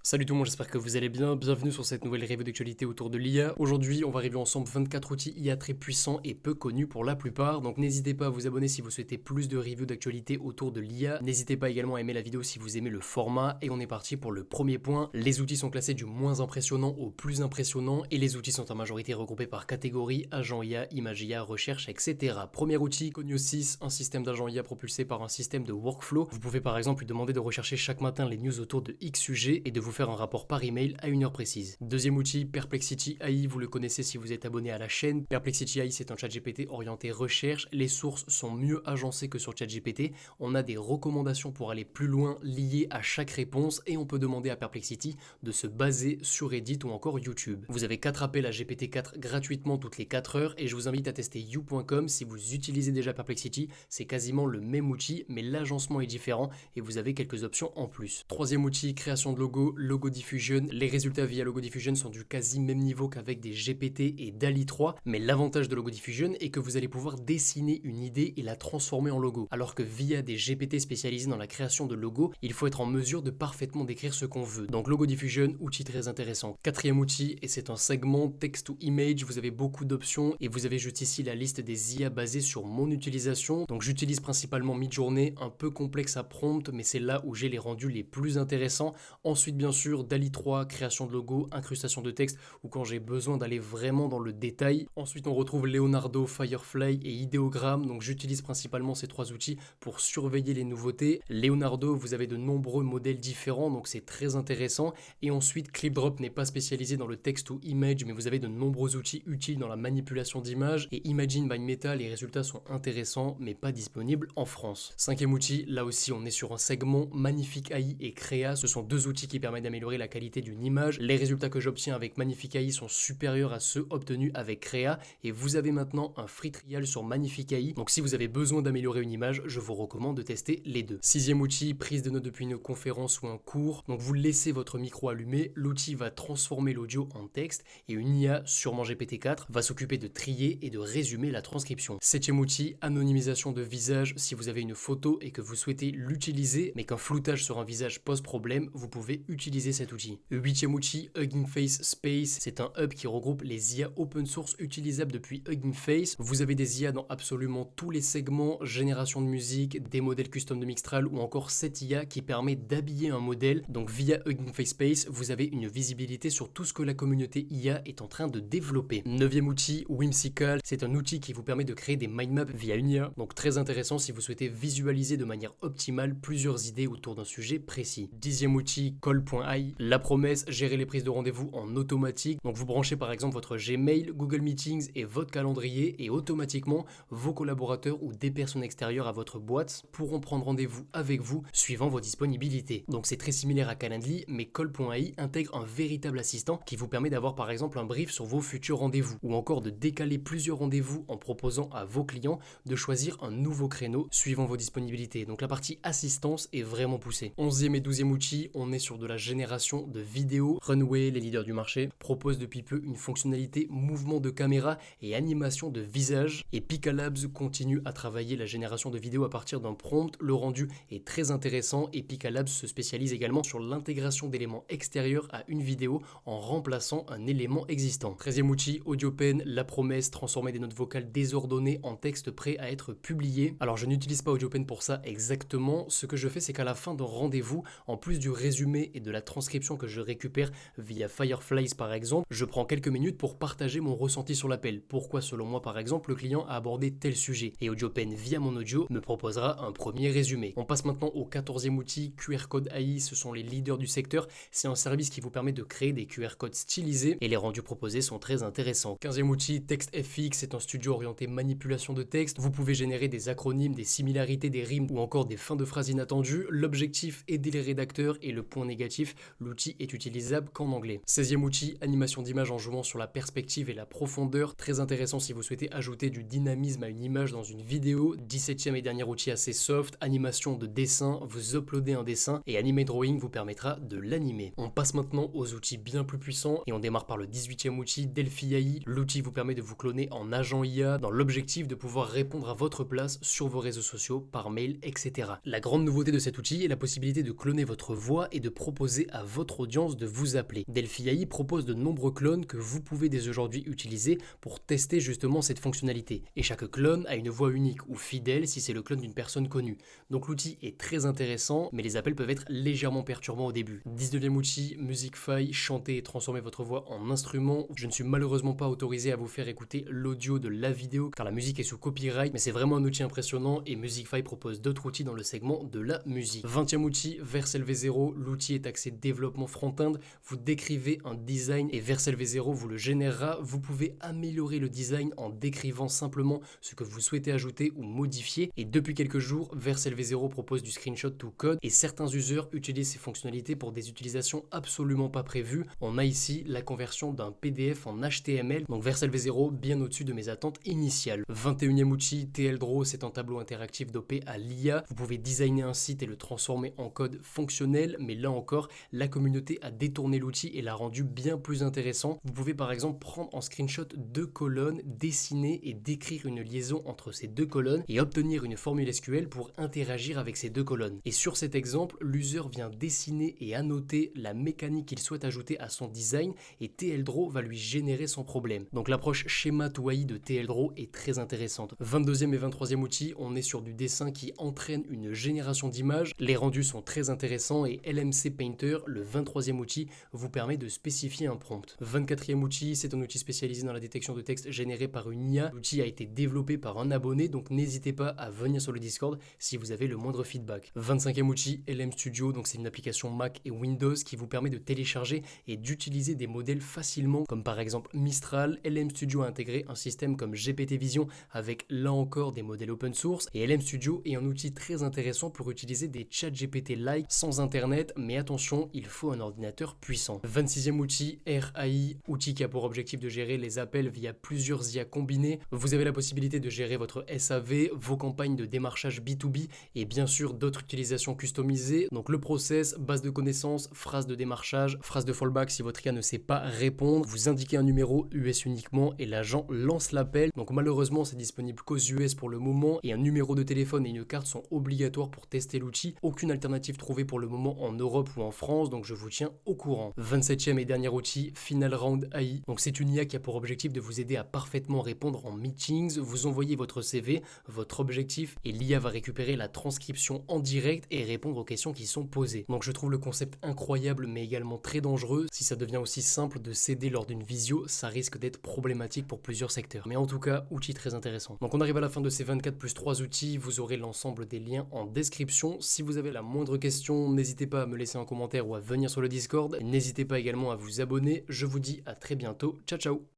Salut tout le monde, j'espère que vous allez bien. Bienvenue sur cette nouvelle review d'actualité autour de l'IA. Aujourd'hui, on va review ensemble 24 outils IA très puissants et peu connus pour la plupart. Donc n'hésitez pas à vous abonner si vous souhaitez plus de reviews d'actualité autour de l'IA. N'hésitez pas également à aimer la vidéo si vous aimez le format. Et on est parti pour le premier point. Les outils sont classés du moins impressionnant au plus impressionnant et les outils sont en majorité regroupés par catégorie, agent IA, image IA, recherche, etc. Premier outil, Conio 6, un système d'agent IA propulsé par un système de workflow. Vous pouvez par exemple lui demander de rechercher chaque matin les news autour de X sujet et de vous faire un rapport par email à une heure précise. Deuxième outil, Perplexity AI, vous le connaissez si vous êtes abonné à la chaîne. Perplexity AI, c'est un ChatGPT orienté recherche. Les sources sont mieux agencées que sur ChatGPT. On a des recommandations pour aller plus loin liées à chaque réponse et on peut demander à Perplexity de se baser sur Reddit ou encore YouTube. Vous avez 4 appels à GPT-4 gratuitement toutes les 4 heures et je vous invite à tester you.com si vous utilisez déjà Perplexity. C'est quasiment le même outil mais l'agencement est différent et vous avez quelques options en plus. Troisième outil, création de logo, Logo Diffusion. Les résultats via Logo Diffusion sont du quasi même niveau qu'avec des GPT et DALL-E 3, mais l'avantage de Logo Diffusion est que vous allez pouvoir dessiner une idée et la transformer en logo, alors que via des GPT spécialisés dans la création de logos, il faut être en mesure de parfaitement décrire ce qu'on veut. Donc Logo Diffusion, outil très intéressant. Quatrième outil, et c'est un segment text to image, vous avez beaucoup d'options et vous avez juste ici la liste des IA basées sur mon utilisation. Donc j'utilise principalement Midjourney, un peu complexe à prompt, mais c'est là où j'ai les rendus les plus intéressants. Ensuite bien sûr, DALL-E 3, création de logo, incrustation de texte, ou quand j'ai besoin d'aller vraiment dans le détail. Ensuite on retrouve Leonardo, Firefly et Ideogram, donc j'utilise principalement ces trois outils pour surveiller les nouveautés. Leonardo, vous avez de nombreux modèles différents, donc c'est très intéressant. Et ensuite ClipDrop n'est pas spécialisé dans le text ou image, mais vous avez de nombreux outils utiles dans la manipulation d'images. Et Imagine by Meta, les résultats sont intéressants, mais pas disponibles en France. Cinquième outil, là aussi on est sur un segment, Magnifique AI et Créa, ce sont deux outils qui permettent d'améliorer la qualité d'une image. Les résultats que j'obtiens avec Magnifique AI sont supérieurs à ceux obtenus avec Créa et vous avez maintenant un free trial sur Magnifique AI. Donc si vous avez besoin d'améliorer une image, je vous recommande de tester les deux. Sixième outil, prise de notes depuis une conférence ou un cours. Donc vous laissez votre micro allumé, l'outil va transformer l'audio en texte et une IA, sûrement GPT-4, va s'occuper de trier et de résumer la transcription. Septième outil, anonymisation de visage. Si vous avez une photo et que vous souhaitez l'utiliser, mais qu'un floutage sur un visage pose problème, vous pouvez utiliser cet outil. Huitième outil, Hugging Face Space. C'est un hub qui regroupe les IA open source utilisables depuis Hugging Face. Vous avez des IA dans absolument tous les segments, génération de musique, des modèles custom de Mixtral ou encore cette IA qui permet d'habiller un modèle. Donc via Hugging Face Space, vous avez une visibilité sur tout ce que la communauté IA est en train de développer. Neuvième outil, Whimsical. C'est un outil qui vous permet de créer des mind maps via une IA. Donc très intéressant si vous souhaitez visualiser de manière optimale plusieurs idées autour d'un sujet précis. Dixième outil, Call.ai. La promesse, gérer les prises de rendez-vous en automatique. Donc vous branchez par exemple votre Gmail, Google Meetings et votre calendrier et automatiquement vos collaborateurs ou des personnes extérieures à votre boîte pourront prendre rendez-vous avec vous suivant vos disponibilités. Donc c'est très similaire à Calendly, mais Call.ai intègre un véritable assistant qui vous permet d'avoir par exemple un brief sur vos futurs rendez-vous ou encore de décaler plusieurs rendez-vous en proposant à vos clients de choisir un nouveau créneau suivant vos disponibilités. Donc la partie assistance est vraiment poussée. 11e et 12e outil, on est sur de la génération de vidéos. Runway, les leaders du marché, proposent depuis peu une fonctionnalité mouvement de caméra et animation de visage. Et Pika Labs continue à travailler la génération de vidéos à partir d'un prompt. Le rendu est très intéressant et Pika Labs se spécialise également sur l'intégration d'éléments extérieurs à une vidéo en remplaçant un élément existant. 13e outil, AudioPen, la promesse, transformer des notes vocales désordonnées en texte prêt à être publié. Alors je n'utilise pas AudioPen pour ça exactement. Ce que je fais, c'est qu'à la fin d'un rendez-vous, en plus du résumé et de la transcription que je récupère via Fireflies par exemple, je prends quelques minutes pour partager mon ressenti sur l'appel. Pourquoi selon moi par exemple le client a abordé tel sujet et AudioPen via mon audio me proposera un premier résumé. On passe maintenant au 14e outil, QR Code AI, ce sont les leaders du secteur. C'est un service qui vous permet de créer des QR codes stylisés et les rendus proposés sont très intéressants. 15e outil, TextFX, c'est un studio orienté manipulation de texte. Vous pouvez générer des acronymes, des similarités, des rimes ou encore des fins de phrases inattendues. L'objectif, aider les rédacteurs et le point négatif, l'outil est utilisable qu'en anglais. 16e outil, animation d'image en jouant sur la perspective et la profondeur. Très intéressant si vous souhaitez ajouter du dynamisme à une image dans une vidéo. 17e et dernier outil assez soft, animation de dessin. Vous uploadez un dessin et Anime Drawing vous permettra de l'animer. On passe maintenant aux outils bien plus puissants et on démarre par le 18e outil, Delphi AI. L'outil vous permet de vous cloner en agent IA dans l'objectif de pouvoir répondre à votre place sur vos réseaux sociaux, par mail, etc. La grande nouveauté de cet outil est la possibilité de cloner votre voix et de proposer proposer à votre audience de vous appeler. Delphi AI propose de nombreux clones que vous pouvez dès aujourd'hui utiliser pour tester justement cette fonctionnalité. Et chaque clone a une voix unique ou fidèle si c'est le clone d'une personne connue. Donc l'outil est très intéressant, mais les appels peuvent être légèrement perturbants au début. 19e outil, MusicFy, chanter et transformer votre voix en instrument. Je ne suis malheureusement pas autorisé à vous faire écouter l'audio de la vidéo car la musique est sous copyright, mais c'est vraiment un outil impressionnant et MusicFy propose d'autres outils dans le segment de la musique. 20e outil, Vercel V0, l'outil est axé développement front-end. Vous décrivez un design et Vercel V0 vous le générera. Vous pouvez améliorer le design en décrivant simplement ce que vous souhaitez ajouter ou modifier. Et depuis quelques jours, Vercel V0 propose du screenshot to code et certains users utilisent ces fonctionnalités pour des utilisations absolument pas prévues. On a ici la conversion d'un PDF en HTML, donc Vercel V0 bien au-dessus de mes attentes initiales. 21e outil, TLDraw, c'est un tableau interactif dopé à l'IA. Vous pouvez designer un site et le transformer en code fonctionnel, mais là encore, la communauté a détourné l'outil et l'a rendu bien plus intéressant. Vous pouvez par exemple prendre en screenshot deux colonnes, dessiner et décrire une liaison entre ces deux colonnes et obtenir une formule SQL pour interagir avec ces deux colonnes. Et sur cet exemple, l'user vient dessiner et annoter la mécanique qu'il souhaite ajouter à son design et TLDraw va lui générer son problème. Donc l'approche schéma to AI de TLDraw est très intéressante. 22e et 23e outil, on est sur du dessin qui entraîne une génération d'images. Les rendus sont très intéressants et LMC Painter, le 23e outil, vous permet de spécifier un prompt. 24e outil, c'est un outil spécialisé dans la détection de texte généré par une IA. L'outil a été développé par un abonné, donc n'hésitez pas à venir sur le Discord si vous avez le moindre feedback. 25e outil, LM Studio, donc c'est une application Mac et Windows qui vous permet de télécharger et d'utiliser des modèles facilement, comme par exemple Mistral. LM Studio a intégré un système comme GPT Vision avec là encore des modèles open source et LM Studio est un outil très intéressant pour utiliser des chats GPT-like sans internet, mais attention, il faut un ordinateur puissant. 26e outil, RAI, outil qui a pour objectif de gérer les appels via plusieurs IA combinés. Vous avez la possibilité de gérer votre SAV, vos campagnes de démarchage B2B et bien sûr d'autres utilisations customisées. Donc le process, base de connaissances, phrase de démarchage, phrase de fallback si votre IA ne sait pas répondre, vous indiquez un numéro US uniquement et l'agent lance l'appel. Donc malheureusement c'est disponible qu'aux US pour le moment et un numéro de téléphone et une carte sont obligatoires pour tester l'outil. Aucune alternative trouvée pour le moment en Europe ou en France, donc je vous tiens au courant. 27e et dernier outil, Final Round AI. Donc c'est une IA qui a pour objectif de vous aider à parfaitement répondre en meetings. Vous envoyez votre CV, votre objectif et l'IA va récupérer la transcription en direct et répondre aux questions qui sont posées. Donc je trouve le concept incroyable mais également très dangereux. Si ça devient aussi simple de céder lors d'une visio, ça risque d'être problématique pour plusieurs secteurs. Mais en tout cas, outil très intéressant. Donc on arrive à la fin de ces 24 plus 3 outils. Vous aurez l'ensemble des liens en description. Si vous avez la moindre question, n'hésitez pas à me laisser un commentaire ou à venir sur le Discord. N'hésitez pas également à vous abonner. Je vous dis à très bientôt. Ciao ciao.